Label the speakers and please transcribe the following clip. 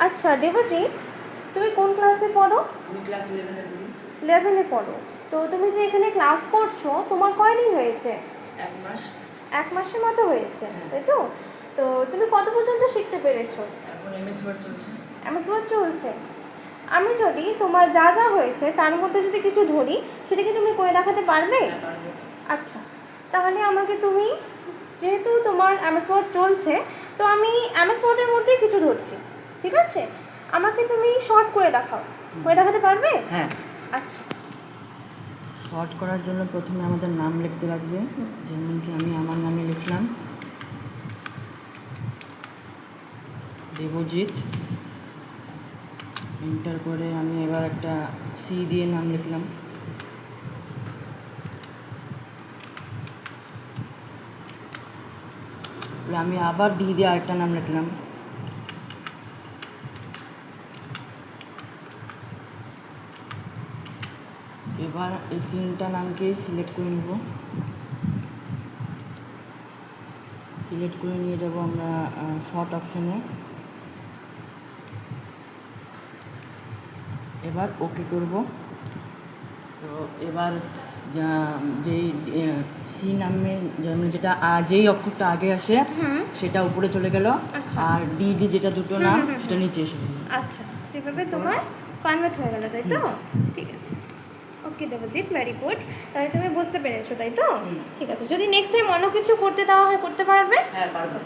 Speaker 1: আচ্ছা দেবজিৎ, তুমি কোন ক্লাসে পড়ো?
Speaker 2: আমি ক্লাস 11 এ পড়ি।
Speaker 1: 11-এ পড়ো। তো তুমি যে এখানে ক্লাস করছো, তোমার কয়দিন হয়েছে?
Speaker 2: 1 মাস।
Speaker 1: 1 মাসের মতো হয়েছে,
Speaker 2: হ্যাঁ।
Speaker 1: তাই তো? তো তুমি কত পর্যন্ত শিখতে পেরেছো?
Speaker 2: এখন এমএস ওয়ার্ড চলছে।
Speaker 1: এমএস ওয়ার্ড চলছে। আমি যদি তোমার যা যা হয়েছে তার মধ্যে যদি কিছু ধরি, সেটা কি তুমি করে দেখাতে পারবে?
Speaker 2: হ্যাঁ, পারবো।
Speaker 1: আচ্ছা, তাহলে আমাকে তুমি, যেহেতু তোমার এমএস ওয়ার্ড চলছে, তো আমি এমএস ওয়ার্ডের মধ্যেই কিছু ধরছি, ঠিক আছে? আমাকে তুমি শর্ট করে দেখাও, করে দেখাতে পারবে?
Speaker 2: হ্যাঁ।
Speaker 1: আচ্ছা।
Speaker 2: শর্ট করার জন্য প্রথমে আমাদের নাম লিখতে লাগবে, যেমন কি আমি আমার নামে লিখলাম দেবজিৎ। এন্টার করে আমি এবার একটা সি দিয়ে নাম লিখলাম। আমি আবার ডি দিয়ে আরেকটা নাম লিখলাম। এবার এই 3টা নামকে সিলেক্ট করে নেব। সিলেক্ট করে নিয়ে যাব আমরা শর্ট অপশনে। এবার ওকে করব। তো এবার যেই সি নামে যেটা যেই অক্ষরটা আগে আসে সেটা উপরে চলে গেল,
Speaker 1: আচ্ছা।
Speaker 2: আর ডি ডি যেটা দুটো নাম সেটা নিচে এসে গেল।
Speaker 1: আচ্ছা, এভাবে তোমার কনভার্ট হয়ে গেল, তাই তো? ঠিক আছে। ওকে দেবজিৎ, ভেরি গুড। তাহলে তুমি বুঝতে পেরেছো, তাই তো? ঠিক আছে। যদি নেক্সট টাইম অন্য কিছু করতে দেওয়া হয়, করতে পারবে?
Speaker 2: হ্যাঁ, পারবো।